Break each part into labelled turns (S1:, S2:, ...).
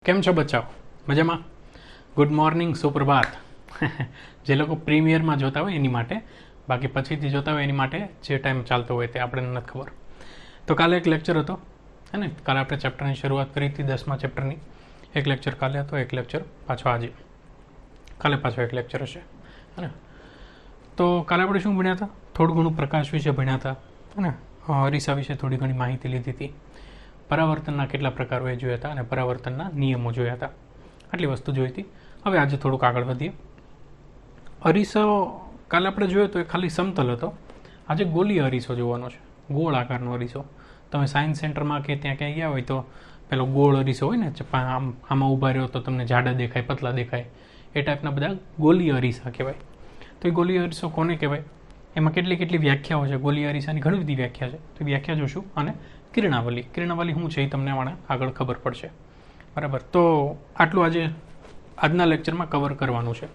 S1: કેમ છો બચ્ચાઓ? મજામાં? ગુડ મોર્નિંગ, સુપ્રભાત. જે લોકો પ્રીમિયરમાં જોતા હોય એની માટે, બાકી પછીથી જોતા હોય એની માટે જે ટાઈમ ચાલતો હોય તે આપણને નથી ખબર. તો કાલે એક લેક્ચર હતો, હે ને? કાલે આપણે ચેપ્ટરની શરૂઆત કરી હતી, 10મા ચેપ્ટરની. એક લેક્ચર કાલે હતો, એક લેક્ચર પાછો આજે. કાલે પાછો એક લેક્ચર હશે, હે ને? તો કાલે આપણે શું ભણ્યા હતા? થોડું ઘણું પ્રકાશ વિશે ભણ્યા હતા, હે ને? અરીસા વિશે થોડી ઘણી માહિતી લીધી હતી. પરાવર્તનના કેટલા પ્રકારો એ જોયા હતા અને પરાવર્તનના નિયમો જોયા હતા. આટલી વસ્તુ જોઈ હતી. હવે આજે થોડુંક આગળ વધીએ. અરીસો કાલે આપણે જોયો તો એ ખાલી સમતલ હતો. આજે ગોલીય અરીસો જોવાનો છે, ગોળ આકારનો અરીસો. તમે સાયન્સ સેન્ટરમાં કે ત્યાં ક્યાંય ગયા હોય તો પેલો ગોળ અરીસો હોય ને, આમાં ઊભા રહ્યો તો તમને જાડા દેખાય, પતલા દેખાય, એ ટાઈપના બધા ગોલીય અરીસા કહેવાય. તો એ ગોલીય અરીસો કોને કહેવાય? એમાં કેટલી વ્યાખ્યાઓ છે. ગોલીય અરીસાની ઘણી બધી વ્યાખ્યા છે, તો વ્યાખ્યા જોશું. અને કિરણાવલી શું છે એ તમને આગળ ખબર પડશે, બરાબર? તો આટલું આજના લેક્ચરમાં કવર કરવાનું છે.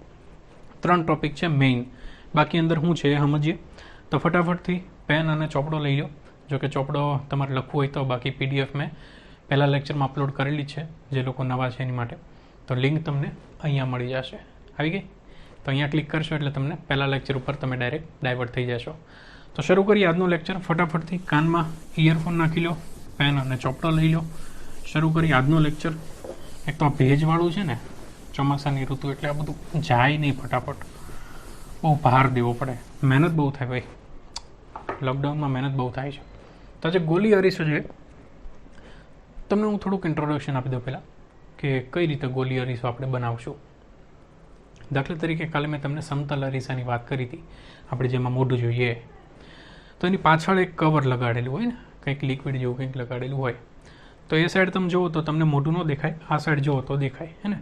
S1: 3 ટોપિક છે મેઇન. બાકી અંદર શું છે એ સમજીએ. તો ફટાફટથી પેન અને ચોપડો લઈ લો. જો કે ચોપડો તમારે લખવું હોય તો, બાકી પીડીએફ મેં પહેલા લેક્ચરમાં અપલોડ કરેલી છે, જે લોકો નવા છે એની માટે. તો લિંક તમને અહીંયા મળી જશે. આવી ગઈ? તો અહીંયા ક્લિક કરશો એટલે તમને પહેલા લેક્ચર ઉપર તમે ડાયરેક્ટ ડાયવર્ટ થઈ જશો. તો શરૂ કરીએ આજનો લેક્ચર. ફટાફટથી કાનમાં ઇયરફોન નાખી લો, પેન અને ચોપડો લઈ લો. શરૂ કરીએ આજનો લેક્ચર. એક તો આ ભેજવાળું છે ને, ચોમાસાની ઋતુ, એટલે આ બધું જાય નહીં ફટાફટ. બહુ ભાર દેવો પડે, મહેનત બહુ થાય ભાઈ. લોકડાઉનમાં મહેનત બહુ થાય છે. તો આજે ગોલી અરીસો છે, તમને હું થોડુંક ઇન્ટ્રોડક્શન આપી દઉં પહેલાં, કે કઈ રીતે ગોલી અરીસો આપણે બનાવશું. દાખલા તરીકે કાલે મેં તમને સમતલ અરીસાની વાત કરી હતી, આપણે જેમાં મોઢું જોઈએ. તો એની પાછળ એક કવર લગાડેલું હોય ને, કંઈક લિક્વિડ જેવું કંઈક લગાડેલું હોય. તો એ સાઈડ તમે જુઓ તો તમને મોઢું ન દેખાય, આ સાઈડ જુઓ તો દેખાય, હે ને?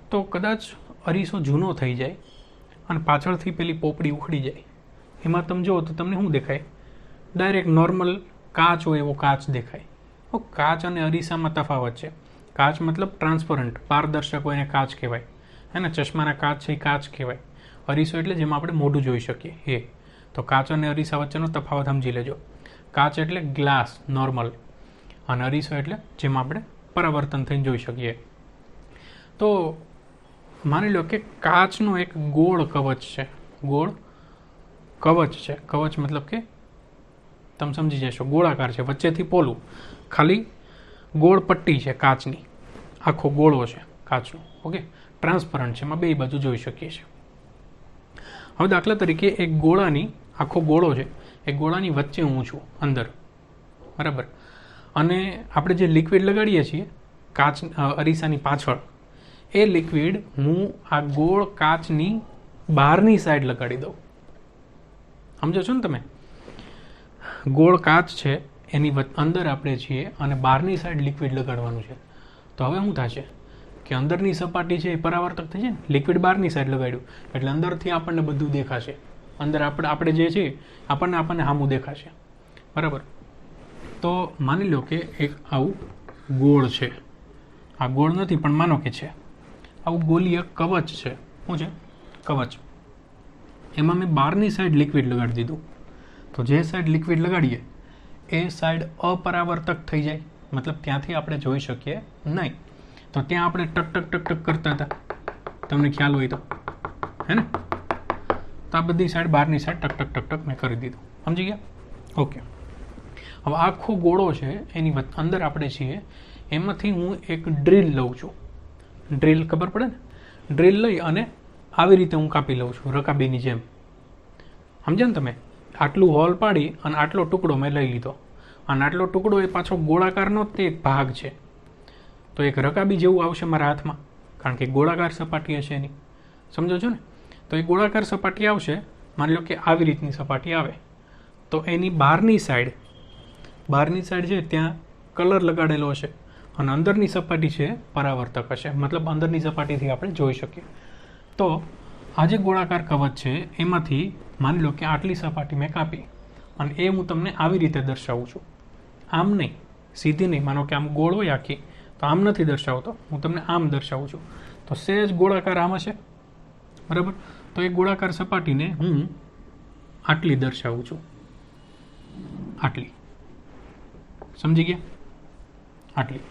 S1: તો કદાચ અરીસો જૂનો થઈ જાય અને પાછળથી પેલી પોપડી ઉખડી જાય, એમાં તમે જુઓ તો તમને શું દેખાય? ડાયરેક્ટ નોર્મલ કાચ હોય એવો કાચ દેખાય. કાચ અને અરીસામાં તફાવત છે. કાચ મતલબ ટ્રાન્સપરન્ટ, પારદર્શક હોય એને કાચ કહેવાય, હે ને? ચશ્માના કાચ છે એ કાચ કહેવાય. અરીસો એટલે જેમાં આપણે મોઢું જોઈ શકીએ એ. તો કાચ અને અરીસા વચ્ચેનો તફાવત સમજી લેજો. કાચ એટલે ગ્લાસ નોર્મલ, અને અરીસો એટલે જેમાં આપણે પરાવર્તન થઈને જોઈ શકીએ. તો માની લો કે કાચનો એક ગોળ કવચ છે. ગોળ કવચ છે. કવચ મતલબ કે તમે સમજી જશો, ગોળાકાર છે, વચ્ચેથી પોલું, ખાલી ગોળ પટ્ટી છે કાચની, આખો ગોળો છે કાચનો. ઓકે, ટ્રાન્સપરન્ટ છે, એમાં બે બાજુ જોઈ શકીએ છીએ. હવે દાખલા તરીકે એક ગોળાની, આખો ગોળો છે, એ ગોળાની વચ્ચે હું છું અંદર, બરાબર? અને આપણે જે લિક્વિડ લગાડીએ છીએ કાચ અરીસાની પાછળ, એ લિક્વિડ હું આ ગોળ કાચની બહારની સાઈડ લગાડી દઉં. સમજો છો ને તમે? ગોળ કાચ છે એની અંદર આપણે છીએ અને બહારની સાઈડ લિક્વિડ લગાડવાનું છે. તો હવે શું થશે કે અંદરની સપાટી છે એ પરાવર્તક થઈ છે ને, લિક્વિડ બહારની સાઈડ લગાડ્યું એટલે અંદરથી આપણને બધું દેખાશે. અંદર આપણે જે છે આપણને સામું દેખાશે, બરાબર? તો માની લો કે એક આવું ગોળ છે. આ ગોળ નથી પણ માનો કે છે. આવું ગોલીય કવચ છે. શું છે? કવચ. એમાં મેં બહારની સાઈડ લિક્વિડ લગાડી દીધું. તો જે સાઈડ લિક્વિડ લગાડીએ એ સાઈડ અપરાવર્તક થઈ જાય, મતલબ ત્યાંથી આપણે જોઈ શકીએ નહીં. તો ત્યાં આપણે ટક ટક ટક ટક કરતા હતા, તમને ખ્યાલ હોય તો, હે ને? તો આ બધી સાઈડ, બહારની સાઈડ ટક ટક ટક ટક મેં કરી દીધું. સમજી ગયા? ઓકે. હવે આખો ગોળો છે એની અંદર આપણે છીએ, એમાંથી હું એક ડ્રીલ લઉં છું. ડ્રીલ ખબર પડે ને? ડ્રીલ લઈ અને આવી રીતે હું કાપી લઉં છું, રકાબીની જેમ. સમજ્યા ને તમે? આટલું હોલ પાડી અને આટલો ટુકડો મેં લઈ લીધો, અને આટલો ટુકડો એ પાછો ગોળાકારનો તે એક ભાગ છે. તો એક રકાબી જેવું આવશે મારા હાથમાં, કારણ કે ગોળાકાર સપાટી હશે એની. સમજો છો ને? તો એ ગોળાકાર સપાટી આવશે, માની લો કે આવી રીતની સપાટી આવે, તો એની બહારની સાઈડ છે ત્યાં કલર લગાડેલો હશે, અને અંદરની સપાટી છે પરાવર્તક હશે, મતલબ અંદરની સપાટીથી આપણે જોઈ શકીએ. તો આ જે ગોળાકાર કવચ છે એમાંથી માની લો કે આટલી સપાટી મેં કાપી, અને એ હું તમને આવી રીતે દર્શાવું છું. આમ નહીં, સીધી નહીં. માનો કે આમ ગોળ હોય આખી, તો આમ નથી દર્શાવતો, હું તમને આમ દર્શાવું છું. તો સહેજ ગોળાકાર આમ હશે, બરાબર? તો એ ગોળાકાર સપાટીને હું આટલી દર્શાવું છું, આટલી. સમજી ગયા? આટલી.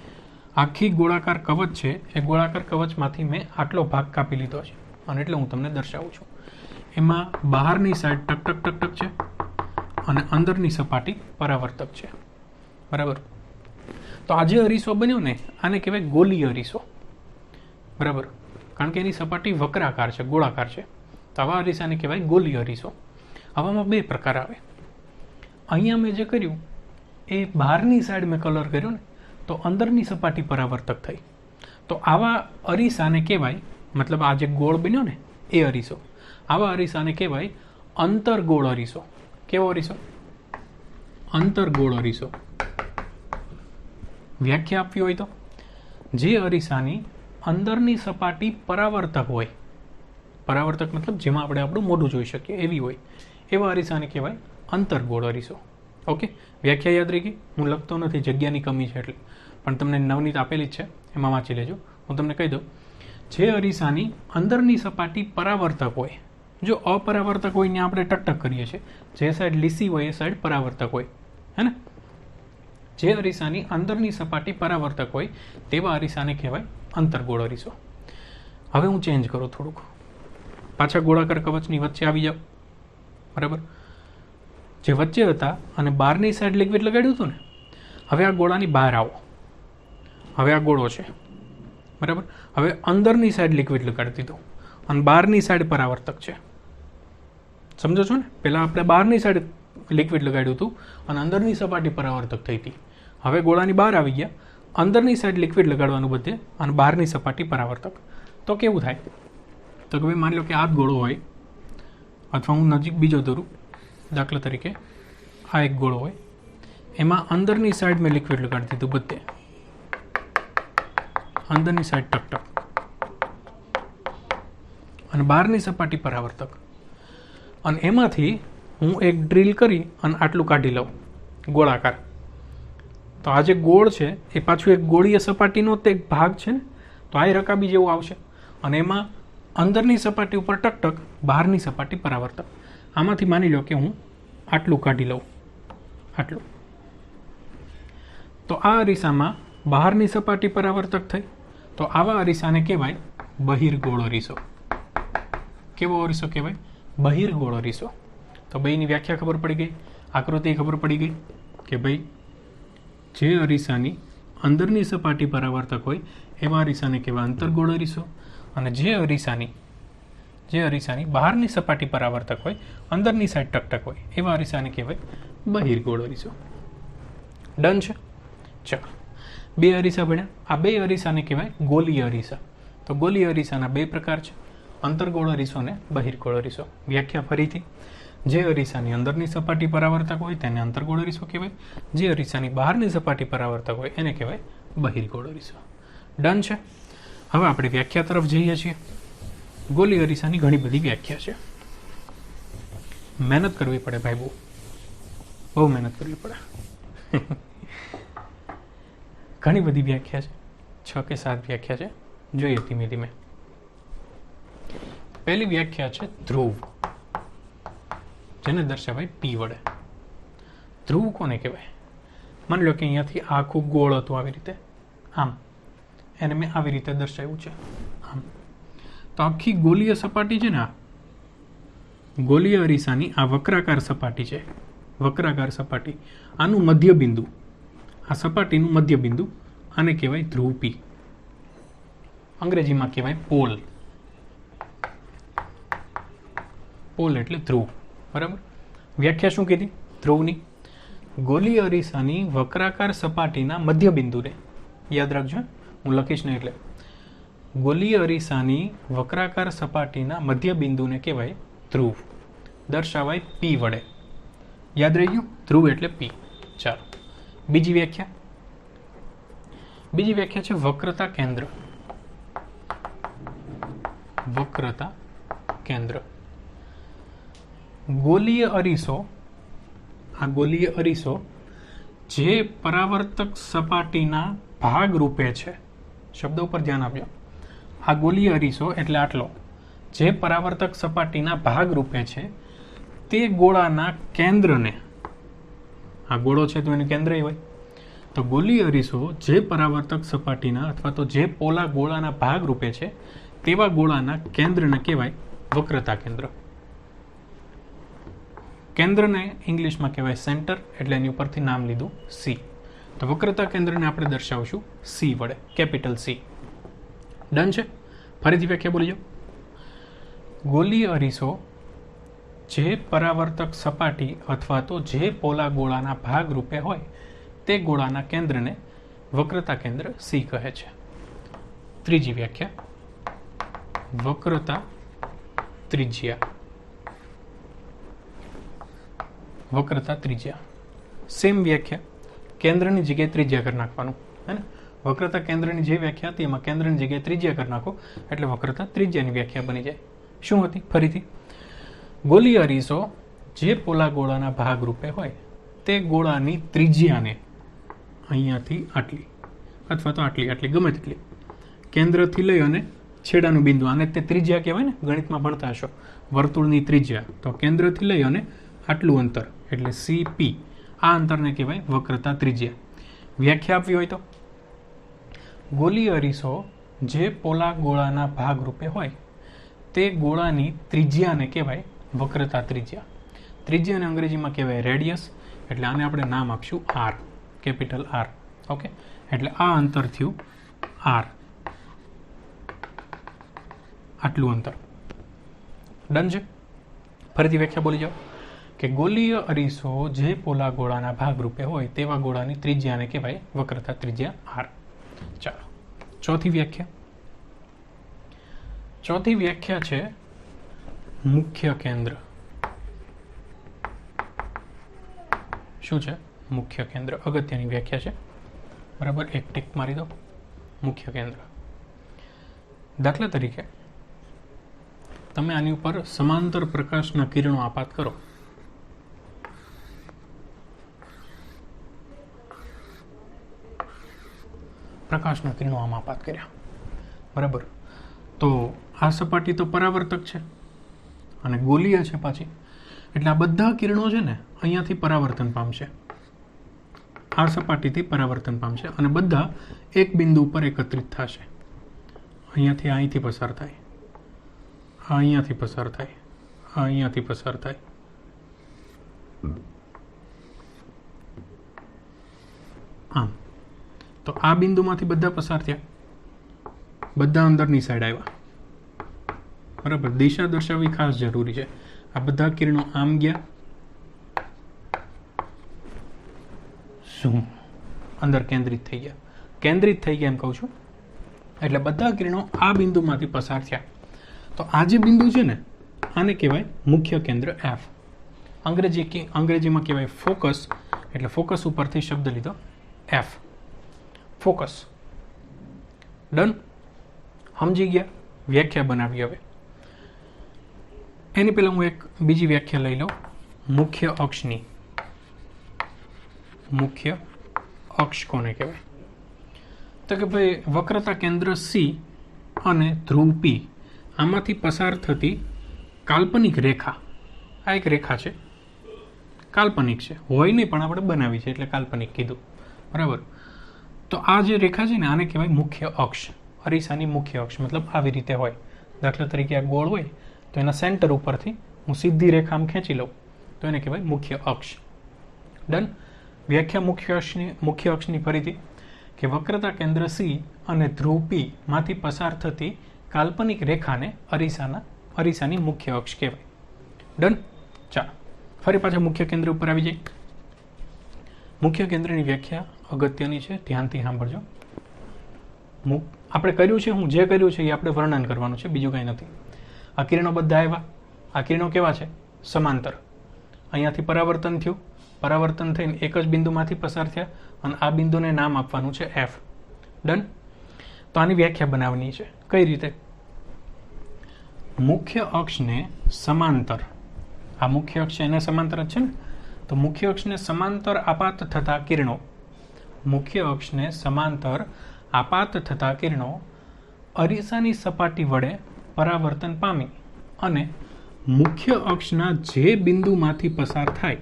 S1: આખી ગોળાકાર કવચ છે એ ગોળાકાર કવચમાંથી મેં આટલો ભાગ કાપી લીધો છે અને એટલે હું તમને દર્શાવું છું. એમાં બહારની સાઈડ ટક ટક ટક ટક છે અને અંદરની સપાટી પરાવર્તક છે. બરાબર. તો આ જે અરીસો બન્યો ને આને કહેવાય ગોલીય અરીસો. બરાબર. કારણ કે એની સપાટી વક્રાકાર છે, ગોળાકાર છે. તો આવા અરીસાને કહેવાય ગોલીય અરીસો. આવામાં બે પ્રકાર આવે. અહીંયા મેં જે કર્યું એ બહારની સાઈડ મેં કલર કર્યો ને તો અંદરની સપાટી પરાવર્તક થઈ. તો આવા અરીસાને કહેવાય, મતલબ આ જે ગોળ બન્યો ને એ અરીસો, આવા અરીસાને કહેવાય અંતરગોળ અરીસો. કેવો અરીસો? અંતરગોળ અરીસો. વ્યાખ્યા આપવી હોય તો જે અરીસાની અંદરની સપાટી પરાવર્તક હોય, પરાવર્તક મતલબ જેમાં આપણે આપણું મોઢું જોઈ શકીએ એવી હોય, એવા અરીસાને કહેવાય અંતરગોળ અરીસો. ઓકે, વ્યાખ્યા યાદ રહી ગઈ? હું લખતો નથી, જગ્યાની કમી છે એટલે, પણ તમને નવનીત આપેલી જ છે, એમાં વાંચી લેજો. હું તમને કહી દઉં, જે અરીસાની અંદરની સપાટી પરાવર્તક હોય, જો અપરાવર્તક હોય ને આપણે ટકટક કરીએ છીએ, જે સાઈડ લીસી હોય એ સાઈડ પરાવર્તક હોય, હે ને? જે અરીસાની અંદરની સપાટી પરાવર્તક હોય તેવા અરીસાને કહેવાય અંતરગોળ અરીસો. હવે હું ચેન્જ કરું થોડુંક, પાછા ગોળાકાર કવચની વચ્ચે આવી જાવ. બરાબર. જે વચ્ચે હતા અને બહારની સાઈડ લિક્વિડ લગાડ્યું હતું ને, હવે આ ગોળાની બહાર આવો. હવે આ ગોળો છે. બરાબર. હવે અંદરની સાઈડ લિક્વિડ લગાડી દીધું અને બહારની સાઈડ પરાવર્તક છે. સમજો છો ને? પહેલાં આપણે બહારની સાઈડ લિક્વિડ લગાડ્યું હતું અને અંદરની સપાટી પરાવર્તક થઈ હતી. હવે ગોળાની બહાર આવી ગયા, અંદરની સાઈડ લિક્વિડ લગાડવાનું બધે અને બહારની સપાટી પરાવર્તક. તો કેવું થાય? તો કે ભાઈ માની લો કે આ જ ગોળો હોય, અથવા હું નજીક બીજો દોરું, દાખલા તરીકે આ એક ગોળો હોય, એમાં અંદરની સાઈડ મેં લિક્વિડ લગાડી દીધું બધે, અંદરની સાઈડ ટક ટક, અને બહારની સપાટી પરાવર્તક. અને એમાંથી હું એક ડ્રીલ કરી અને આટલું કાઢી લઉં ગોળાકાર. તો આ જે ગોળ છે એ પાછું એક ગોળીય સપાટીનો તે એક ભાગ છે ને, તો આ રકાબી જેવું આવશે. અને એમાં અંદરની સપાટી ઉપર ટકટક, બહારની સપાટી પરાવર્તક. આમાંથી માની લો કે હું આટલું કાઢી લઉં, આટલું. તો આ અરીસામાં બહારની સપાટી પરાવર્તક થઈ. તો આવા અરીસાને કહેવાય બહિર્ગોળ અરીસો. કેવો અરીસો કહેવાય? બહિર્ગોળ અરીસો. તો બેની વ્યાખ્યા ખબર પડી ગઈ, આકૃતિ ખબર પડી ગઈ કે ભાઈ જે અરીસાની અંદરની સપાટી પરાવર્તક હોય એવા અરીસાને કહેવાય અંતરગોળ અરીસો, અને જે અરીસાની બહારની સપાટી પરાવર્તક હોય, અંદરની સાઈડ ટકટક હોય, એવા અરીસાને કહેવાય બહિર્ગોળ અરીસો. ડન છે? ચાલો, બે અરીસા બન્યા. આ બે અરીસાને કહેવાય ગોલીય અરીસા. તો ગોલીય અરીસાના બે પ્રકાર છે, અંતરગોળ અરીસો અને બહિર્ગોળ અરીસો. વ્યાખ્યા ફરીથી, જે અરીસાની અંદરની સપાટી પરાવર્તક હોય તેને અંતરગોળ અરીસો કહેવાય, જે અરીસાની બહારની સપાટી પરાવર્તક હોય એને કહેવાય બહિર્ગોળ અરીસો. ડન છે? હવે આપણે વ્યાખ્યા તરફ જઈએ છીએ. ગોલીય અરીસાની ઘણી બધી વ્યાખ્યા છે. મહેનત કરવી પડે ભાઈ, બહુ મહેનત કરવી પડે. ઘણી બધી વ્યાખ્યા છે, 6 કે 7 વ્યાખ્યા છે. જોઈએ ધીમે ધીમે. પહેલી વ્યાખ્યા છે ધ્રુવ, જેને દર્શાવાય P વડે. ધ્રુવ કોને કહેવાય? માની લો કે અહીંયાથી આખું ગોળ હતું આવી રીતે, આમ એને મેં આવી રીતે દર્શાવ્યું છે, આમ. તો આખી ગોલીય સપાટી છે ને, આ ગોલીય અરીસાની આ વક્રાકાર સપાટી છે, વક્રાકાર સપાટી, આનું મધ્ય બિંદુ, આ સપાટીનું મધ્ય બિંદુ, આને કહેવાય ધ્રુવ P. અંગ્રેજીમાં કહેવાય પોલ. પોલ એટલે ધ્રુવ. બરાબર. વ્યાખ્યા શું કીધી ધ્રુવની? ગોલીય અરીસાની વક્રાકાર સપાટીના મધ્ય બિંદુને, યાદ રાખજો, હું લખીશ ને એટલે, ગોલીય અરીસાની વક્રાકાર સપાટીના મધ્ય બિંદુને કહેવાય ધ્રુવ. દર્શાવાય P વડે. યાદ રહી ગયું? ધ્રુવ એટલે P. ચાલો, બીજી વ્યાખ્યા. બીજી વ્યાખ્યા છે વક્રતા કેન્દ્ર. વક્રતા કેન્દ્ર. ગોલીય અરીસો, આ ગોલીય અરીસો જે પરાવર્તક સપાટીના ભાગ રૂપે છે, શબ્દ ઉપર ધ્યાન આપજો. આ ગોલીય અરીસો એટલે આટલો, જે પરાવર્તક સપાટીના ભાગ રૂપે છે, તે ગોળાના કેન્દ્રને, આ ગોળો છે તો એનું કેન્દ્ર હોય, તો ગોલીય અરીસો જે પરાવર્તક સપાટીના અથવા તો જે પોલા ગોળાના ભાગ રૂપે છે તેવા ગોળાના કેન્દ્રને કહેવાય વક્રતા કેન્દ્ર. કેન્દ્રને ઇંગ્લિશમાં કહેવાય સેન્ટર, એટલે એની ઉપરથી નામ લીધું સી. તો વક્રતા કેન્દ્રને આપણે દર્શાવશું સી વડે, કેપિટલ સી. ડન છે? ફરીથી વ્યાખ્યા બોલી જાઓ. ગોલીય અરીસો જે પરાવર્તક સપાટી અથવા તો જે પોલા ગોળાના ભાગ રૂપે હોય તે ગોળાના કેન્દ્રને વક્રતા કેન્દ્ર સી કહે છે. ત્રીજી વ્યાખ્યા, વક્રતા ત્રિજ્યા. વક્રતા ત્રિજ્યા સેમ વ્યાખ્યા, કેન્દ્રની જગ્યાએ ત્રિજ્યા કરી નાખવાનું, હે ને? વક્રતા કેન્દ્રની જે વ્યાખ્યા હતી એમાં કેન્દ્રની જગ્યાએ ત્રિજ્યા કરી નાખો એટલે વક્રતા ત્રિજ્યાની વ્યાખ્યા બની જાય. શું હતી? ફરીથી, ગોલીય અરીસો જે પોલા ગોળાના ભાગ રૂપે હોય તે ગોળાની ત્રિજ્યાને અહીંયાથી આટલી અથવા તો આટલી આટલી ગમે તેટલી કેન્દ્રથી લઈ અને છેડાનું બિંદુ, આને તે ત્રિજ્યા કહેવાય ને, ગણિતમાં ભણતા હશો વર્તુળની ત્રિજ્યા. તો કેન્દ્રથી લઈ અને આટલું અંતર એટલે CP, આ અંતરને કહેવાય વક્રતા ત્રિજ્યા. વ્યાખ્યા આપવી હોય તો, ગોલીય અરીસો જે પોલા ગોળાના ભાગ રૂપે હોય તે ગોળાની ત્રિજ્યાને કહેવાય વક્રતા ત્રિજ્યા. ત્રિજ્યાને અંગ્રેજીમાં કહેવાય રેડિયસ, એટલે આને આપણે નામ આપશું R, કેપિટલ R. ઓકે, એટલે આ અંતર થયું R, આટલું અંતર. ડન છે? ફરીથી વ્યાખ્યા બોલી જાઓ કે ગોલીય અરીસો જે પોલા ગોળાના ભાગ રૂપે હોય તેવા ગોળાની ત્રિજ્યાને કહેવાય વક્રતા ત્રિજ્યા R. ચાલો, ચોથી વ્યાખ્યા. ચોથી વ્યાખ્યા છે મુખ્ય કેન્દ્ર. શું છે? મુખ્ય કેન્દ્ર. અગત્યની વ્યાખ્યા છે, બરાબર, એક ટીક મારી દો. મુખ્ય કેન્દ્ર. દાખલા તરીકે તમે આની ઉપર સમાંતર પ્રકાશના કિરણો આપાત કરો. પ્રકાશના કિરણો આમ આપાત કર્યા, બરાબર. તો આ સપાટી તો પરાવર્તક છે અને ગોલીય છે પાછી, એટલે આ બધા કિરણો છે ને અહીંયાથી પરાવર્તન પામશે, આ સપાટીથી પરાવર્તન પામશે અને બધા એક બિંદુ ઉપર એકત્રિત થશે. અહીંયાથી અહીંથી પસાર થાય, અહીંયાથી પસાર થાય, અહીંયાથી પસાર થાય. આમ તો આ બિંદુમાંથી બધા પસાર થયા, બધા અંદરની સાઈડ આવ્યા, બરાબર. દિશા દર્શાવવી ખાસ જરૂરી છે. આ બધા કિરણો આમ ગયા, ઝૂમ અંદર કેન્દ્રિત થઈ ગયા. કેન્દ્રિત થઈ ગયા એમ કહું છું, એટલે બધા કિરણો આ બિંદુમાંથી પસાર થયા. તો આ જે બિંદુ છે ને આને કહેવાય મુખ્ય કેન્દ્ર F. અંગ્રેજીમાં કહેવાય ફોકસ, એટલે ફોકસ ઉપરથી શબ્દ લીધો F, ફોકસ. ડન? સમજી ગયા? વ્યાખ્યા બનાવી. હવે એની પહેલા હું એક બીજી વ્યાખ્યા લઈ લઉં મુખ્ય અક્ષની. મુખ્ય અક્ષ કોને કહેવાય? તો કે ભાઈ વક્રતા કેન્દ્ર C અને ધ્રુવ P, આમાંથી પસાર થતી કાલ્પનિક રેખા. આ એક રેખા છે, કાલ્પનિક છે, હોય નહીં પણ આપણે બનાવી છે એટલે કાલ્પનિક કીધું, બરાબર. તો આ જે રેખા છે ને આને કહેવાય મુખ્ય અક્ષ. અરીસાની મુખ્ય અક્ષ મતલબ આવી રીતે હોય. દાખલા તરીકે આ ગોળ હોય તો એના સેન્ટર ઉપરથી હું સીધી રેખા આમ ખેંચી લઉં તો એને કહેવાય મુખ્ય અક્ષ. ડન? વ્યાખ્યા મુખ્ય અક્ષની ફરીથી કે વક્રતા કેન્દ્ર C અને ધ્રુવ P માંથી પસાર થતી કાલ્પનિક રેખાને અરીસાની મુખ્ય અક્ષ કહેવાય. ડન? ચાલો ફરી પાછા મુખ્ય કેન્દ્ર ઉપર આવી જાય. મુખ્ય કેન્દ્રની વ્યાખ્યા અગત્યની છે, ધ્યાનથી સાંભળજો. આપણે કર્યું છે, હું જે કર્યું છે એ આપણે વર્ણન કરવાનું છે, બીજું કંઈ નથી. આ કિરણો બધા આવ્યા, આ કિરણો કેવા છે? સમાંતર. અહીંયાથી પરાવર્તન થયું, પરાવર્તન થઈને એક જ બિંદુમાંથી પસાર થયા અને આ બિંદુને નામ આપવાનું છે F. ડન? તો આની વ્યાખ્યા બનાવવાની છે. કઈ રીતે? મુખ્ય અક્ષને સમાંતર, આ મુખ્ય અક્ષ એને સમાંતર જ છે ને, તો મુખ્ય અક્ષને સમાંતર આપાત થતા કિરણો, મુખ્ય અક્ષને સમાંતર આપાત થતા કિરણો અરીસાની સપાટી વડે પરાવર્તન પામી અને મુખ્ય અક્ષના જે બિંદુમાંથી પસાર થાય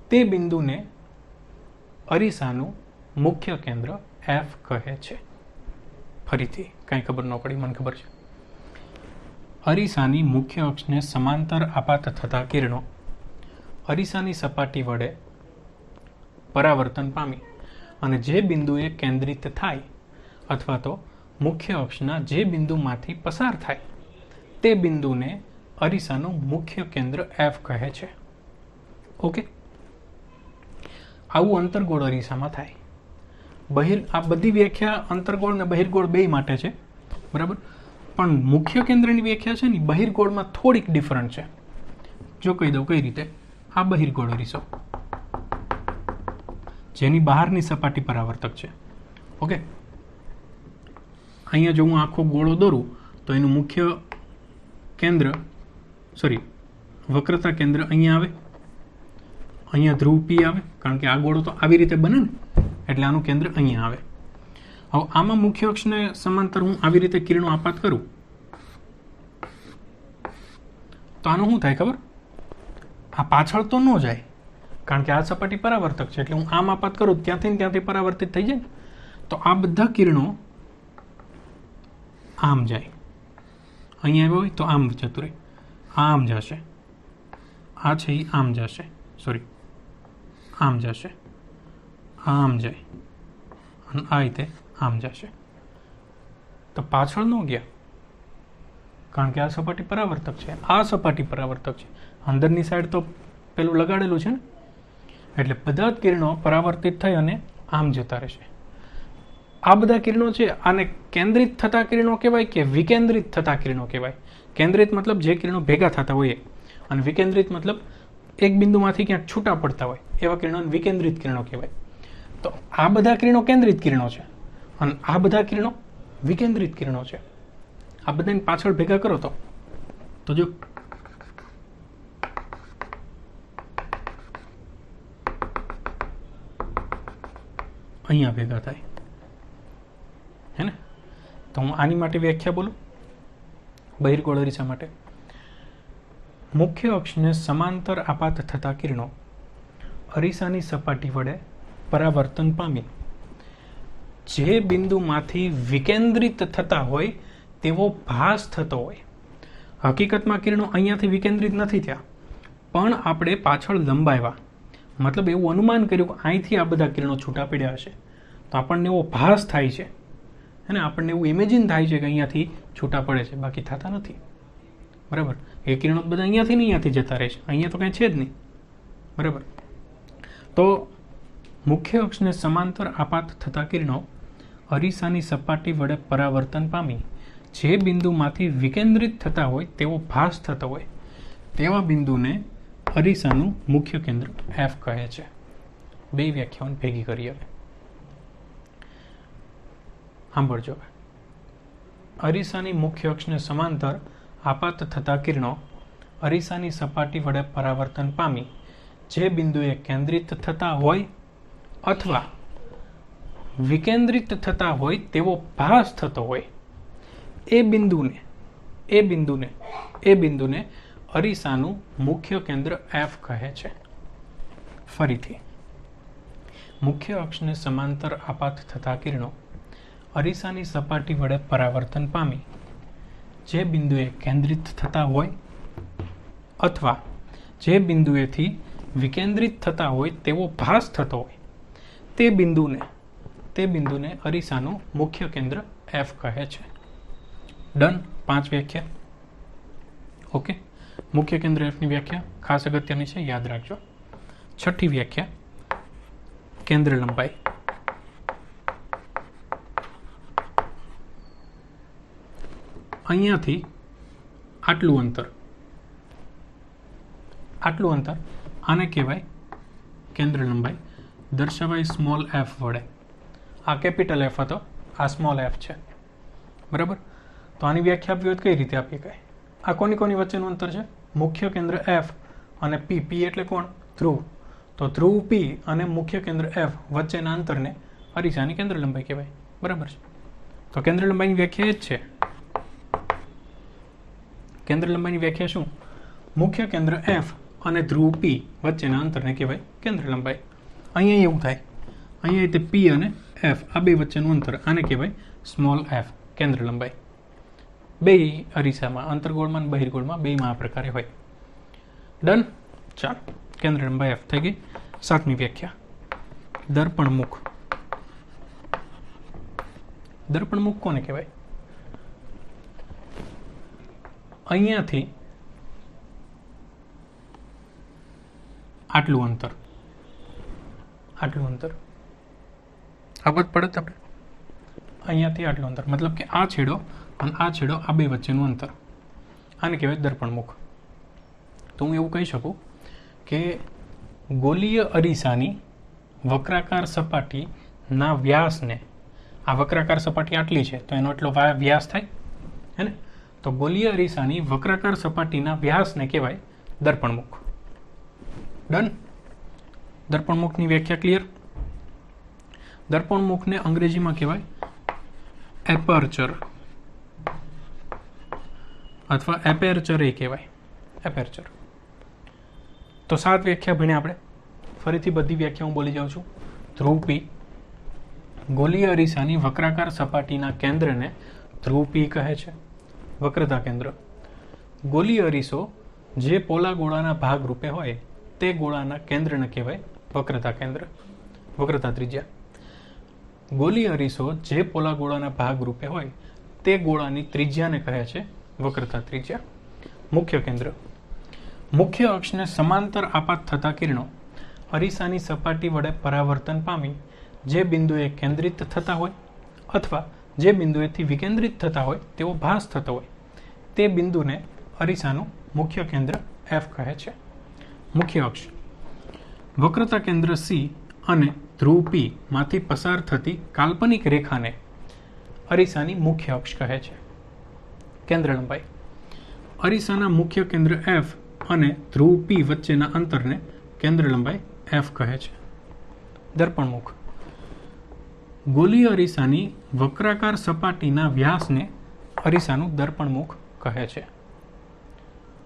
S1: તે બિંદુને અરીસાનું મુખ્ય કેન્દ્ર એફ કહે છે. ફરીથી કાંઈ ખબર ન પડી, મને ખબર છે. અરીસાની મુખ્ય અક્ષને સમાંતર આપાત થતા કિરણો અરીસાની સપાટી વડે પરાવર્તન પામી અને જે બિંદુએ કેન્દ્રિત થાય અથવા તો મુખ્ય અક્ષના જે બિંદુમાંથી પસાર થાય તે બિંદુને અરીસાનું મુખ્ય કેન્દ્ર એફ કહે છે. ઓકે, આવું અંતર્ગોળ અરીસામાં થાય. આ બધી વ્યાખ્યા અંતર્ગોળ ને બહિર્ગોળ બે માટે છે, બરાબર. પણ મુખ્ય કેન્દ્રની વ્યાખ્યા છે ને બહિર્ગોળમાં થોડીક ડિફરન્ટ છે. જો કહી દઉં કઈ રીતે. આ બહિર્ગોળ અરીસો જેની બહારની સપાટી પરાવર્તક છે. ઓકે, અહીંયા જો હું આખો ગોળો દોરું તો એનું મુખ્ય કેન્દ્ર વક્રતા કેન્દ્ર અહીંયા આવે, અહીંયા ધ્રુવ પી આવે, કારણ કે આ ગોળો તો આવી રીતે બને ને, એટલે આનું કેન્દ્ર અહીંયા આવે. હવે આમાં મુખ્ય અક્ષને સમાંતર હું આવી રીતે કિરણો આપાત કરું તો આનું શું થાય ખબર? આ પાછળ તો ન જાય, કારણ કે આ સપાટી પરાવર્તક છે, એટલે હું આમ આપાત કરું ત્યાંથી પરાવર્તિત થઈ જાય. તો આ બધા કિરણો આમ જાય, અહીંયા આવ્યો હોય તો આમ જતું રહે, આમ જશે, આ છે એ આમ જશે, આમ જશે, આમ જાય અને આ રીતે આમ જશે. તો પાછળ ન ગયા, કારણ કે આ સપાટી પરાવર્તક છે, આ સપાટી પરાવર્તક છે, અંદરની સાઈડ તો પેલું લગાડેલું છે ને, એટલે બધા જ કિરણો પરાવર્તિત થઈ અને આમ જતા રહેશે. આ બધા કિરણો છે આને કેન્દ્રિત થતા કિરણો કહેવાય કે વિકેન્દ્રિત થતા કિરણો કહેવાય. કેન્દ્રિત મતલબ જે કિરણો ભેગા થતા હોય, અને વિકેન્દ્રિત મતલબ એક બિંદુમાંથી ક્યાંક છૂટા પડતા હોય એવા કિરણોને વિકેન્દ્રિત કિરણો કહેવાય. તો આ બધા કિરણો કેન્દ્રિત કિરણો છે અને આ બધા કિરણો વિકેન્દ્રિત કિરણો છે. આ બધાની પાછળ ભેગા કરો તો જો અહીંયા ભેગા થાય હે ને. તો હું આની માટે વ્યાખ્યા બોલું બહિર્ગોળ અરીસા માટે. મુખ્ય અક્ષને સમાંતર આપાત થતા કિરણો અરીસાની સપાટી વડે પરાવર્તન પામી જે બિંદુમાંથી વિકેન્દ્રિત થતા હોય તેવો ભાસ થતો હોય. હકીકતમાં કિરણો અહીંયાથી વિકેન્દ્રિત નથી થયા, પણ આપણે પાછળ લંબાવ્યા, મતલબ એવું અનુમાન કર્યું કે અહીંથી આ બધા કિરણો છૂટા પડ્યા હશે, તો આપણને એવો ભાસ થાય છે અને આપણને એવું ઇમેજિન થાય છે કે અહીંયાથી છૂટા પડે છે, બાકી થતા નથી. બરાબર, એ કિરણો બધા અહીંયાથી જતા રહે છે, અહીંયા તો કંઈ છે જ નહીં. બરાબર, તો મુખ્ય અક્ષને સમાંતર આપાત થતા કિરણો અરીસાની સપાટી વડે પરાવર્તન પામી જે બિંદુમાંથી વિકેન્દ્રિત થતા હોય તેવો ભાસ થતો હોય તેવા બિંદુને અરીસાનું મુખ્ય કેન્દ્ર એફ કહે છે. બે વ્યાખ્યાઓને ભેગી કરી હવે સાંભળજો. અરીસાની મુખ્ય અક્ષને સમાંતર આપાત થતા કિરણો અરીસાની સપાટી વડે પરાવર્તન પામી જે બિંદુએ કેન્દ્રિત થતા હોય અથવા વિકેન્દ્રિત થતા હોય તેવો ભાસ થતો હોય એ બિંદુને અરીસાનું મુખ્ય કેન્દ્ર એફ કહે છે. ફરીથી, મુખ્ય અક્ષને સમાંતર આપાત થતા કિરણો અરીસાની સપાટી વડે પરાવર્તન પામી જે બિંદુએ કેન્દ્રિત થતા હોય અથવા જે બિંદુએથી વિકેન્દ્રિત થતા હોય તેવો ભાસ થતો હોય તે બિંદુને અરીસાનું મુખ્ય કેન્દ્ર એફ કહે છે. ડન. 5 વ્યાખ્યા. ઓકે, મુખ્ય કેન્દ્ર એફની વ્યાખ્યા ખાસ અગત્યની છે, યાદ રાખજો. 6ઠ્ઠી વ્યાખ્યા, કેન્દ્ર લંબાઈ. અહીંયાથી આટલું અંતર આને કહેવાય કેન્દ્ર લંબાઈ, દર્શાવાય સ્મોલ એફ વડે. આ કેપિટલ એફ હતો, આ સ્મોલ એફ છે. બરાબર, તો આની વ્યાખ્યા આપવી હોય કઈ રીતે આપીએ કાંઈ? આ કોની વચ્ચેનું અંતર છે? મુખ્ય કેન્દ્ર એફ અને પી એટલે કોણ? ધ્રુવ. તો ધ્રુવ પી અને મુખ્ય કેન્દ્ર એફ વચ્ચેના અંતરને અરીસાની કેન્દ્ર લંબાઈ કહેવાય. બરાબર છે. તો કેન્દ્ર લંબાઈની વ્યાખ્યા એ જ છે. કેન્દ્ર લંબાઈની વ્યાખ્યા શું? મુખ્ય કેન્દ્ર એફ અને ધ્રુવ પી વચ્ચેના અંતરને કહેવાય કેન્દ્ર લંબાઈ. અહીંયા એવું થાય, અહીંયા તે પી અને એફ આ બે વચ્ચેનું અંતર આને કહેવાય સ્મોલ એફ કેન્દ્ર લંબાઈ. બે અરીસામાં અંતર્ગોળમાં અને બહિર્ગોળમાં બેમાં આ પ્રકારે હોય. ડન. ચાલો, કેન્દ્ર લંબાઈ એફ થઈ ગઈ. 7મી વ્યાખ્યા દર્પણમુખ. દર્પણમુખ કોને કહેવાય? અહીંયાથી આટલું અંતર આવત પડે આપણે અહીંયાથી આટલું અંતર મતલબ કે આ છેડો અને આ છેડો આ બે વચ્ચેનું અંતર આને કહેવાય દર્પણમુખ. તો હું એવું કહી શકું કે ગોલીય અરીસાની વક્રાકાર સપાટીના વ્યાસને આ વક્રાકાર સપાટી આટલી છે તો એનો એટલો વ્યાસ થાય હે ને. તો ગોલીય અરીસાની વક્રાકાર સપાટીના વ્યાસને કહેવાય દર્પણમુખ. ડન. દર્પણમુખની વ્યાખ્યા ક્લિયર. દર્પણમુખને અંગ્રેજીમાં કહેવાય એપર્ચર અથવા એપેરચર એ કહેવાય એપેરચર. તો 7 વ્યાખ્યા ભણ્યા આપણે. ફરીથી બધી વ્યાખ્યા હું બોલી જાઉં છું. ધ્રુવ પી. ગોલીય અરીસાની વક્રાકાર સપાટીના કેન્દ્રને ધ્રુવ પી કહે છે. વક્રતા કેન્દ્ર. ગોલીય અરીસો જે પોલા ગોળાના ભાગ રૂપે હોય તે ગોળાના કેન્દ્રને કહેવાય વક્રતા કેન્દ્ર, વક્રતા ત્રિજ્યા. ગોલીય અરીસો જે પોલા ગોળાના ભાગ રૂપે હોય તે ગોળાની ત્રિજ્યાને કહે છે વક્રતા ત્રિજ્યા. મુખ્ય કેન્દ્ર. મુખ્ય અક્ષને સમાંતર આપાત થતા કિરણો અરીસાની સપાટી વડે પરાવર્તન પામી જે બિંદુએ કેન્દ્રિત થતા હોય અથવા જે બિંદુએથી વિકેન્દ્રિત થતા હોય તેવો ભાસ થતો હોય તે બિંદુને અરીસાનું મુખ્ય કેન્દ્ર એફ કહે છે. મુખ્ય અક્ષ. વક્રતા કેન્દ્ર સી અને ધ્રુવ પી માંથી પસાર થતી કાલ્પનિક રેખાને અરીસાની મુખ્ય અક્ષ કહે છે. કેન્દ્ર લંબાઈ. અરીસાના મુખ્ય કેન્દ્ર એફ અને ધ્રુવ પી વચ્ચેના અંતરને કેન્દ્ર લંબાઈ એફ કહે છે. દર્પણમુખ. ગોલીય અરીસાની વક્રાકાર સપાટીના વ્યાસને અરીસાનું દર્પણમુખ કહે છે.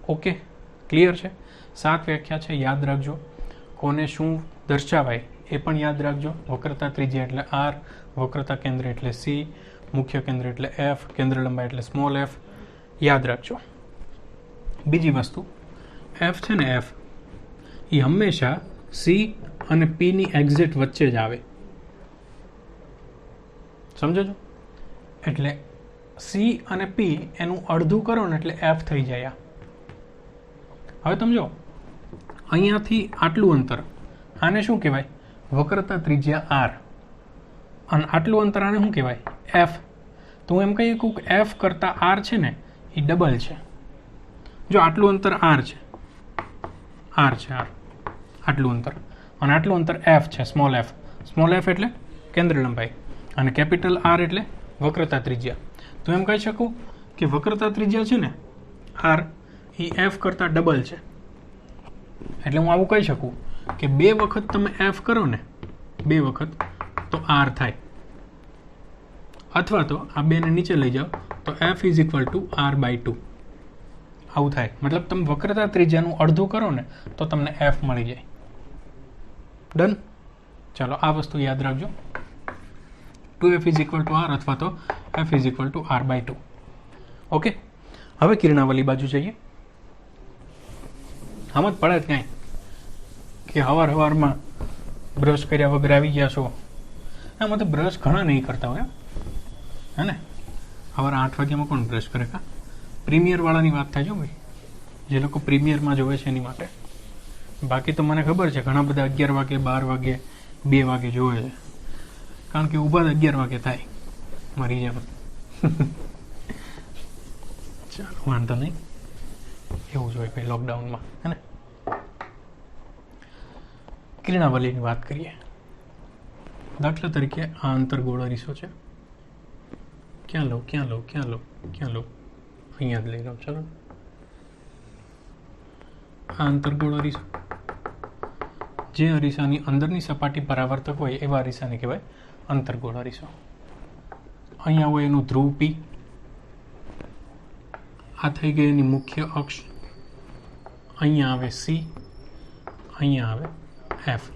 S1: ઓકે, ક્લિયર છે. 7 વ્યાખ્યા છે, યાદ રાખજો. કોને શું દર્શાવાય એ પણ યાદ રાખજો. વક્રતા ત્રિજ્યા એટલે આર, વક્રતા કેન્દ્ર એટલે સી, મુખ્ય કેન્દ્ર એટલે એફ, કેન્દ્ર લંબાઈ એટલે સ્મોલ એફ. યાદ રાખજો. બીજી વસ્તુ, એફ છે ને એફ એ હંમેશા સી અને પીની એક્ઝિટ વચ્ચે જ આવે. સમજો છો? એટલે સી અને પી એનું અડધું કરો ને એટલે એફ થઈ જાય. હવે તમે જો અહીંયાથી આટલું અંતર આને શું કહેવાય? વક્રતા ત્રિજ્યા આર. અને આટલું અંતર આને શું કહેવાય? એફ. તો હું એમ કહી શકું કે એફ કરતાં આર છે ને એ ડબલ છે. જો આટલું અંતર આર છે આટલું અંતર અને આટલું અંતર એફ છે, સ્મોલ એફ. સ્મોલ એફ એટલે કેન્દ્ર લંબાઈ અને કેપિટલ આર એટલે વક્રતા ત્રિજ્યા. તો એમ કહી શકું કે વક્રતા ત્રિજ્યા છે ને આર એ એફ કરતાં ડબલ છે. એટલે હું આવું કહી શકું કે 2 વખત તમે એફ કરો ને 2 વખત તો આર થાય, અથવા તો આ 2 ને નીચે લઈ જાઓ તો F is equal to r/2 આવું થાય. મતલબ તમે વક્રતા ત્રિજ્યાનું અડધું કરો ને તો તમને એફ મળી જાય. ડન. ચાલો આ વસ્તુ યાદ રાખજો. 2f is equal to R અથવા તો f is equal to r/2. Okay, હવે કિરણાવલી બાજુ જઈએ. આમ જ પડે જ કાંઈ કે હવારમાં બ્રશ કર્યા વગર આવી ગયા છો. આમાં તો બ્રશ ઘણા નહીં કરતા હોય હે ને. સવારે 8 વાગ્યામાં કોણ બ્રશ કરે? કા પ્રીમિયરવાળાની વાત થાય છે ભાઈ, જે લોકો પ્રીમિયરમાં જોવે છે એની માટે. બાકી તો મને ખબર છે ઘણા બધા 11 વાગે 12 વાગે 2 વાગે જોવે છે, કારણ કે ઊભા 11 વાગે થાય મારી જેમ. ચાલો વાંધો નહીં, એવું જ હોય ભાઈ લોકડાઉનમાં હે ને. કિરણાવલીની વાત કરીએ. દાખલા તરીકે આ અંતર્ગોળ અરીસો છે. ક્યાં લો અહીંયા જ લઈ લો. ચલો, આ અંતર્ગોળ અરીસો જે અરીસાની અંદરની સપાટી પરાવર્તક હોય એવા અરીસાને કહેવાય અંતર્ગોળ અરીસો. અહીંયા હોય એનું ધ્રુવ પી. આ થઈ ગઈ એની મુખ્ય અક્ષ. અહીંયા આવે સી, અહીંયા આવે એફ.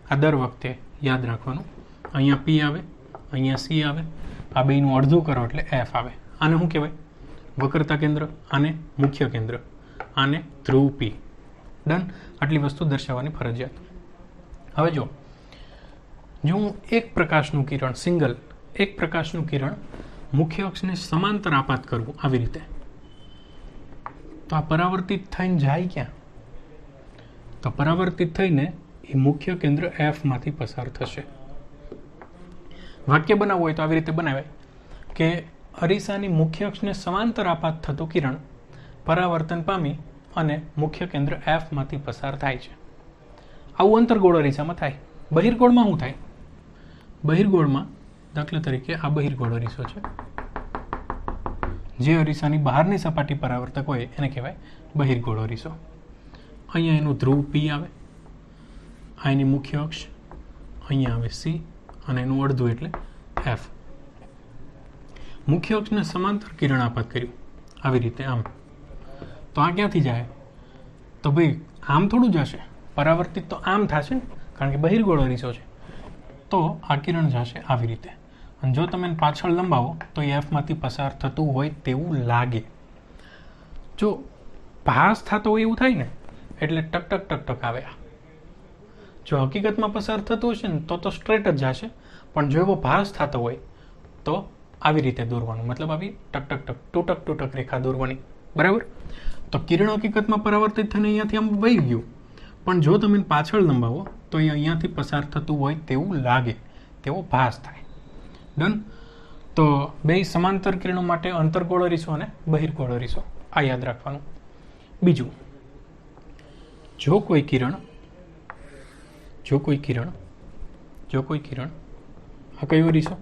S1: આ દર વખતે યાદ રાખવાનું. અહીંયા પી આવે, અહીંયા સી આવે, આ બેનું અડધું કરો એટલે એફ આવે. આને શું કહેવાય? વક્રતા કેન્દ્ર. આને મુખ્ય કેન્દ્ર, આને ધ્રુવ પી. ડન. આટલી વસ્તુ દર્શાવવાની ફરજિયાત. હવે જો હું એક પ્રકાશનું કિરણ સિંગલ એક પ્રકાશનું કિરણ મુખ્ય અક્ષને સમાંતર આપાત કરવું આવી રીતે, તો આ પરાવર્તિત થઈને જાય ક્યાં? તો પરાવર્તિત થઈને એ મુખ્ય કેન્દ્ર એફ માંથી પસાર થશે. વાક્ય બનાવવું હોય તો આવી રીતે બનાવાય કે અરીસાની મુખ્ય અક્ષને સમાંતર આપાત થતું કિરણ પરાવર્તન પામી અને મુખ્ય કેન્દ્ર એફ માંથી પસાર થાય છે. આવું અંતર્ગોળ અરીસામાં થાય. બહિર્ગોળમાં શું થાય? બહિર્ગોળમાં દાખલા તરીકે આ બહિર્ગોળ અરીસો છે. જે અરીસાની બહારની સપાટી પરાવર્તક હોય એને કહેવાય બહિર્ગોળ અરીસો. અહીંયા એનું ધ્રુવ પી આવે, આ એની મુખ્ય અક્ષ, અહીંયા આવે સી અને એનું અડધું એટલે એફ. મુખ્ય અક્ષને સમાંતર કિરણ આપાત કર્યું આવી રીતે આમ, તો આ ક્યાંથી જાય? તો ભાઈ આમ થોડું જશે, પરાવર્તિત તો આમ થશે ને, કારણ કે બહિર્ગોળ અરીસો છે. તો આ કિરણ જશે આવી રીતે. અને જો તમે પાછળ લંબાવો તો એ એફમાંથી પસાર થતું હોય તેવું લાગે. જો ભાસ થતો હોય એવું થાય ને એટલે ટક ટક ટક ટક આવે. જો હકીકતમાં પસાર થતું હશે ને તો સ્ટ્રેટ જ જશે, પણ જો એવો ભાસ થતો હોય તો આવી રીતે દોરવાનું, મતલબ આવી ટક ટક ટક ટૂટક ટૂટક રેખા દોરવાની. બરાબર? તો કિરણ હકીકતમાં પરાવર્તિત થઈને અહીંયાથી આમ વહી ગયું, પણ જો તમે પાછળ લંબાવો તો એ અહીંયાથી પસાર થતું હોય તેવું લાગે, તેવો ભાસ થાય. ડન. તો બે સમાંતર કિરણો માટે અંતર્ગોળ અરીસો અને બહિર્ગોળ અરીસો, આ યાદ રાખવાનું. બીજું, જો કોઈ કિરણ આ કયો અરીસો?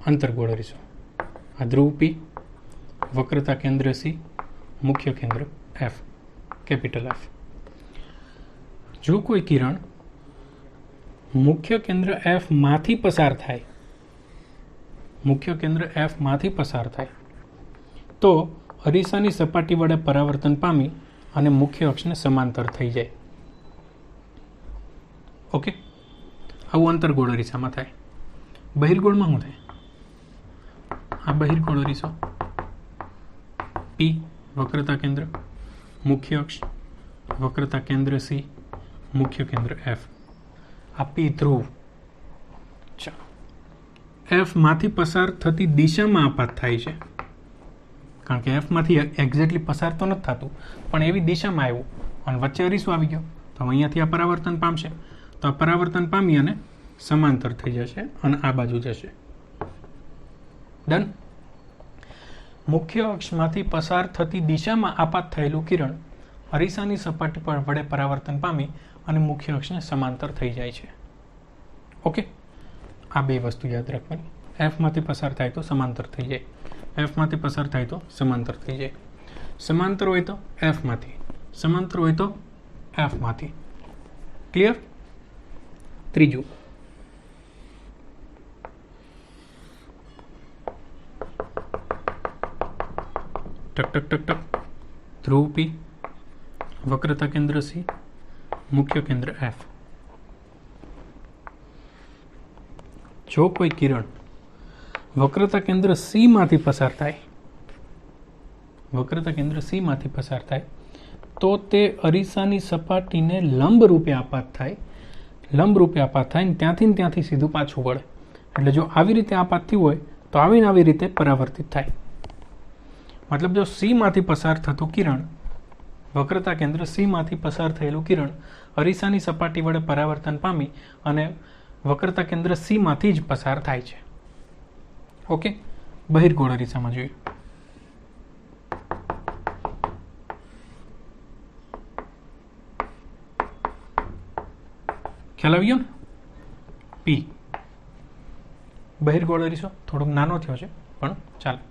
S1: અંતર્ગોળ અરીસો. આ ધ્રુવ પી, વક્રતા કેન્દ્ર સી, મુખ્ય કેન્દ્ર એફ, કેપિટલ એફ. જો કોઈ કિરણ મુખ્ય કેન્દ્ર એફ માંથી પસાર થાય, તો અરીસાની સપાટી વડે પરાવર્તન પામી અને મુખ્ય અક્ષને સમાંતર થઈ જાય. ઓકે, આવું અંતર્ગોળ અરીસામાં થાય. બહિર્ગોળમાં શું થાય? આ બહિર્ગોળ અરીસો પી, વક્રતા કેન્દ્ર, મુખ્ય અક્ષ, વક્રતા કેન્દ્ર સી, મુખ્ય કેન્દ્ર એફ. આ પી ધ્રુવ. ચાલો, એફ માંથી પસાર થતી દિશામાં આપાત થાય છે, કારણ કે એફ માંથી એક્ઝેક્ટલી પસાર તો નથી થતું, પણ એવી દિશામાં આવ્યું અને વચ્ચે અરીસો આવી ગયો તો અહીંયાથી આ પરાવર્તન પામશે. તો આ પરાવર્તન પામી અને સમાંતર થઈ જશે અને આ બાજુ જશે. ડન. મુખ્ય અક્ષમાંથી પસાર થતી દિશામાં આપાત થયેલું કિરણ અરીસાની સપાટી પર વડે પરાવર્તન પામી અને મુખ્ય અક્ષને સમાંતર થઈ જાય છે. ઓકે, આ બે વસ્તુ યાદ રાખવાની. એફ માંથી પસાર થાય તો સમાંતર થઈ જાય, એફ માંથી પસાર થાય તો સમાંતર થઈ જાય. સમાંતર હોય તો એફ માંથી, સમાંતર હોય તો એફ માંથી. ક્લિયર? ત્રીજું, ટક ટક ટક ટક, ધ્રુવ પી, વક્રતા કેન્દ્ર સી, મુખ્ય કેન્દ્ર એફ. જો કોઈ કિરણ વક્રતા કેન્દ્ર સી માંથી પસાર થાય, તો તે અરીસાની સપાટીને લંબ રૂપે આપાત થાય ને ત્યાંથી સીધું પાછું વળે. એટલે જો આવી રીતે આપાત થયું હોય તો આવીને આવી રીતે પરાવર્તિત થાય. મતલબ જો સી માંથી પસાર થતું કિરણ, વક્રતા કેન્દ્ર સી માંથી પસાર થયેલું કિરણ અરીસાની સપાટી વડે પરાવર્તન પામી અને વક્રતા કેન્દ્ર સી માંથી જ પસાર થાય છે. ઓકે, બહિર્ગોળ અરીસામાં જોઈએ. ખ્યાલ આવી ગયો ને? પી બહિર્ગોળ અરીસો થોડોક નાનો થયો છે, પણ ચાલો.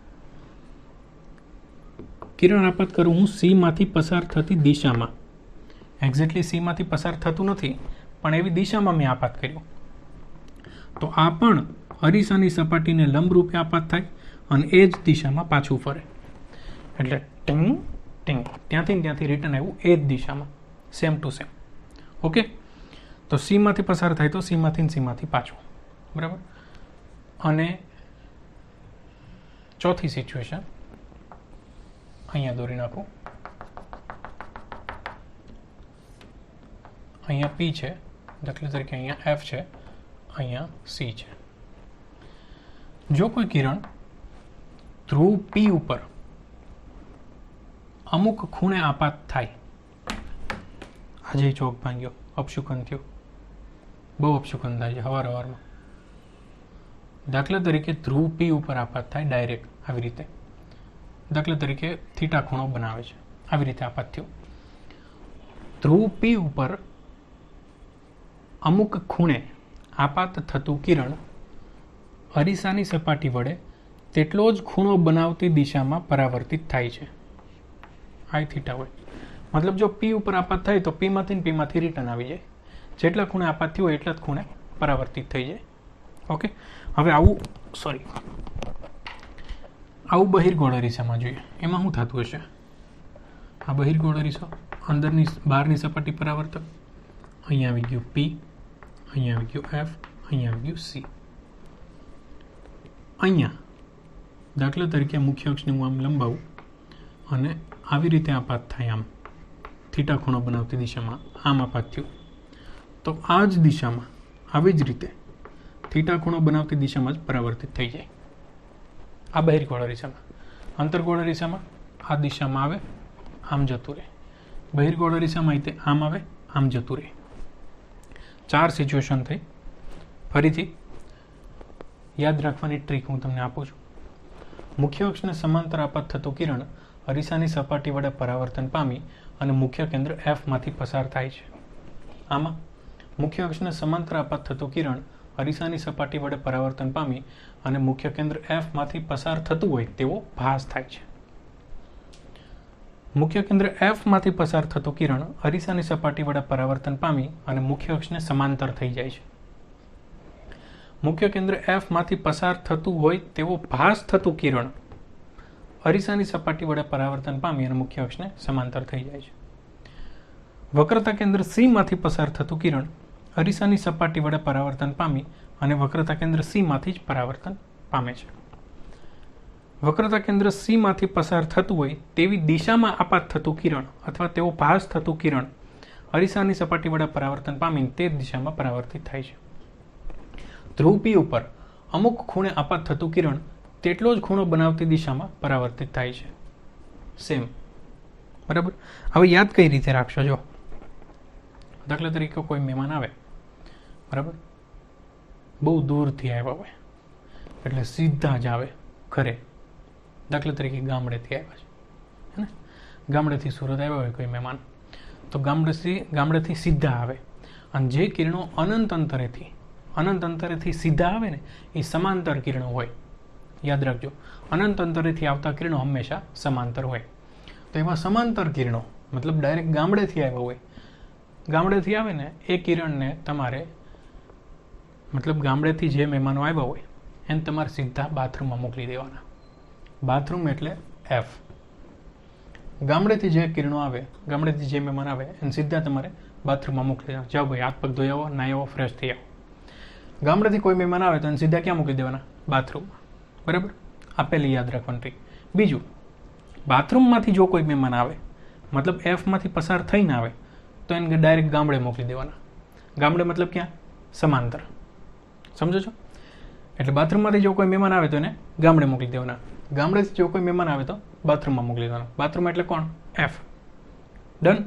S1: કિરણ આપાત કરું હું સી માંથી પસાર થતી દિશામાં. એક્ઝેક્ટલી સી માંથી પસાર થતું નથી, પણ એવી દિશામાં મેં આપાત કર્યું. તો આ પણ અરીસાની સપાટીને લંબ રૂપે આપાત થાય અને એ જ દિશામાં પાછું ફરે. એટલે ટિંગ ટિંગ ત્યાંથી રિટર્ન આવ્યું એ જ દિશામાં, સેમ ટુ સેમ. ઓકે, તો સીમાંથી પસાર થાય તો સીમાંથી સીમાંથી પાછું, બરાબર. અને ચોથી સિચ્યુએશન અહીંયા દોરી નાખું. અહીંયા પી છે, દાખલા તરીકે અહીંયા એફ છે, અહીંયા સી છે. જો કોઈ કિરણ ધ્રુવ પી ઉપર અમુક ખૂણે આપાત થાય, આજે ચોક ભાંગ્યો, અપશુકન થયું, બહુ અપશુકન થાય છે હવારમાં. દાખલા તરીકે ધ્રુવ પી ઉપર આપાત થાય ડાયરેક્ટ આવી રીતે, દાખલા તરીકે થીટા ખૂણો બનાવે છે, આવી રીતે આપાત થયો. ધ્રુવ પી ઉપર અમુક ખૂણે આપાત થતું કિરણ અરીસાની સપાટી વડે તેટલો જ ખૂણો બનાવતી દિશામાં પરાવર્તિત થાય છે. આઈ થીટા હોય, મતલબ જો પી ઉપર આપાત થાય તો પીમાંથી રિટર્ન આવી જાય, જેટલા ખૂણે આપાત થયું હોય એટલા જ ખૂણે પરાવર્તિત થઈ જાય. ઓકે, હવે આવું બહિર્ગોળ અરીસામાં જોઈએ, એમાં શું થતું હશે? આ બહિર્ગોળ અરીસો, અંદરની બહારની સપાટી પરાવર્તક, અહીંયા આવી ગયું પી, અહીંયા આવી ગયું એફ, અહીંયા આવી ગયું સી. અહીંયા દાખલા તરીકે મુખ્ય અક્ષને હું આમ લંબાવું અને આવી રીતે આપાત થાય, આમ થીટા ખૂણો બનાવતી દિશામાં આમ આપાત થયું, તો આ જ દિશામાં આવી જ રીતે થીટા ખૂણો બનાવતી દિશામાં જ પરાવર્તિત થઈ જાય. આ બહિર્ગોળ અરીસામાં. અંતર્ગોળ અરીસામાં આ દિશામાં આવે, આમ જતું રહે. બહિર્ગોળ અરીસામાં તે આમ આવે, આમ જતું રહે. 4 સિચ્યુએશન થઈ. ફરીથી યાદ રાખવાની ટ્રીક હું તમને આપું છું. મુખ્ય અક્ષને સમાંતર આપાત થતું કિરણ અરીસાની સપાટી વડે પરાવર્તન પામી અને મુખ્ય કેન્દ્ર એફમાંથી પસાર થાય છે. આમાં મુખ્ય અક્ષને સમાંતર આપાત થતું કિરણ અરીસાની સપાટી વડે પરાવર્તન પામી અને મુખ્ય કેન્દ્ર એફમાંથી પસાર થતું હોય તેવો ભાસ થાય છે. મુખ્ય કેન્દ્ર એફમાંથી પસાર થતું કિરણ અરીસાની સપાટી વડે પરાવર્તન પામી અને મુખ્ય અક્ષને સમાંતર થઈ જાય છે. મુખ્ય કેન્દ્ર એફમાંથી પસાર થતું હોય તેવો ભાસ થતું કિરણ અરીસાની સપાટી વડે પરાવર્તન પામી અને મુખ્ય અક્ષને સમાંતર થઈ જાય છે. વક્રતા કેન્દ્ર સીમાંથી પસાર થતું કિરણ અરીસાની સપાટી વડે પરાવર્તન પામી અને વક્રતા કેન્દ્ર સીમાંથી જ પરાવર્તન પામે છે. વક્રતા કેન્દ્ર સીમાંથી પસાર થતું હોય તેવી દિશામાં આપાત થતું કિરણ અથવા તેવો ભાસ થતું કિરણ અરીસાની સપાટી વડે પરાવર્તન પામીને તે દિશામાં પરાવર્તિત થાય છે. ધ્રુવ પી ઉપર અમુક ખૂણે આપાત થતું કિરણ તેટલો જ ખૂણો બનાવતી દિશામાં પરાવર્તિત થાય છે. સેમ, બરાબર. હવે યાદ કઈ રીતે રાખશો? જો દાખલા તરીકે કોઈ મહેમાન આવે, બરાબર, બહુ દૂરથી આવ્યા હોય એટલે સીધા જ આવે ઘરે. દાખલા તરીકે ગામડેથી આવ્યા છે, હે ને, ગામડેથી સુરત આવ્યા હોય કોઈ મહેમાન, તો ગામડેથી સીધા આવે અને જે કિરણો અનંત અંતરેથી સીધા આવે ને એ સમાંતર કિરણો હોય. યાદ રાખજો, અનંત અંતરેથી આવતા કિરણો હંમેશા સમાંતર હોય. તો એવા સમાંતર કિરણો મતલબ ડાયરેક્ટ ગામડેથી આવ્યા હોય, ગામડેથી આવે ને એ કિરણને તમારે મતલબ ગામડેથી જે મહેમાનો આવ્યા હોય એને તમારે સીધા બાથરૂમમાં મોકલી દેવાના. બાથરૂમ એટલે એફ. ગામડેથી જે કિરણો આવે, ગામડેથી જે મહેમાન આવે એને સીધા તમારે બાથરૂમમાં મોકલી દેવાના. જાઓ ભાઈ, હાથ પગ ધોઈ આવો, નાહી આવો, ફ્રેશ થઈ આવો. ગામડેથી કોઈ મહેમાન આવે તો એને સીધા ક્યાં મોકલી દેવાના? બાથરૂમમાં. બરાબર, આપેલી યાદ રાખવાની ટ્રીક. બીજું, બાથરૂમમાંથી જો કોઈ મહેમાન આવે મતલબ એફમાંથી પસાર થઈને આવે તો એને ડાયરેક્ટ ગામડે મોકલી દેવાના. ગામડે મતલબ ક્યાં? સમાંતર. સમજો છો? એટલે બાથરૂમમાંથી જો કોઈ મહેમાન આવે તો એને ગામડે મોકલી દેવાના. ગામડેથી જો કોઈ મહેમાન આવે તો બાથરૂમમાં મોકલી દેવાના. બાથરૂમ એટલે કોણ? એફ. ડન.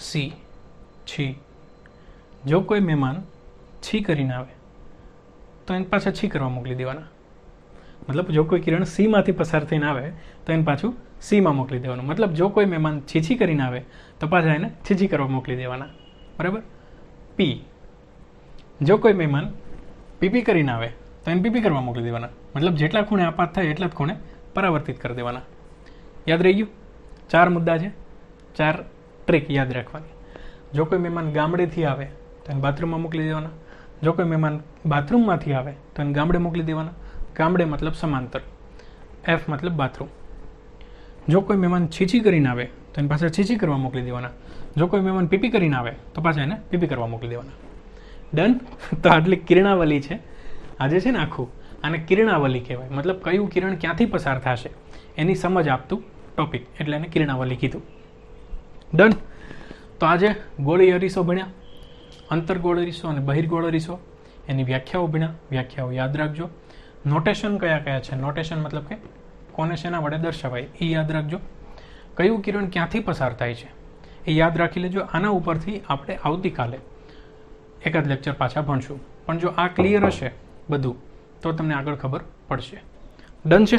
S1: સી, છી. જો કોઈ મહેમાન છી કરીને આવે તો એને પાછા છી કરવા મોકલી દેવાના. મતલબ જો કોઈ કિરણ સીમાંથી પસાર થઈને આવે તો એને પાછું સીમાં મોકલી દેવાનું. મતલબ જો કોઈ મહેમાન છીછી કરીને આવે તો પાછા એને છીછી કરવા મોકલી દેવાના. બરાબર. પી, જો કોઈ મહેમાન પીપી કરીને આવે તો એને પીપી કરવા મોકલી દેવાના. મતલબ જેટલા ખૂણે આપાત થાય એટલા જ ખૂણે પરાવર્તિત કરી દેવાના. યાદ રહી ગયું? 4 મુદ્દા છે, 4 ટ્રીક યાદ રાખવાની. જો કોઈ મહેમાન ગામડેથી આવે તો એને બાથરૂમમાં મોકલી દેવાના. જો કોઈ મહેમાન બાથરૂમમાંથી આવે તો એને ગામડે મોકલી દેવાના. ગામડે મતલબ સમાંતર, એફ મતલબ બાથરૂમ. જો કોઈ મહેમાન છીછી કરીને આવે તો એની પાછળ છીછી કરવા મોકલી દેવાના. જો કોઈ મહેમાન પીપી કરીને આવે તો પાછા એને પીપી કરવા મોકલી દેવાના. ડન. તો આટલી કિરણાવલી છે આજે છે ને આખું આને કિરણાવલી કહેવાય. મતલબ કયું કિરણ ક્યાંથી પસાર થશે એની સમજ આપતું ટોપિક, એટલે એને કિરણાવલી કીધું. ડન. તો આજે ગોળી અરીસો ભણ્યા, અંતરગોળ અરીસો અને બહિર્ગોળ અરીસો, એની વ્યાખ્યાઓ ભણ્યા. વ્યાખ્યાઓ યાદ રાખજો. નોટેશન કયા કયા છે, નોટેશન મતલબ કે કોને શેના વડે દર્શાવાય એ યાદ રાખજો. કયું કિરણ ક્યાંથી પસાર થાય છે એ યાદ રાખી લેજો. આના ઉપરથી આપણે આવતીકાલે એકાદ લેક્ચર પાછા ભણશું. પણ જો આ ક્લિયર હશે બધું તો તમને આગળ ખબર પડશે. ડન છે.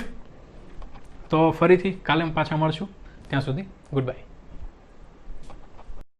S1: તો ફરીથી કાલે પાછા મળશું. ત્યાં સુધી ગુડ બાય.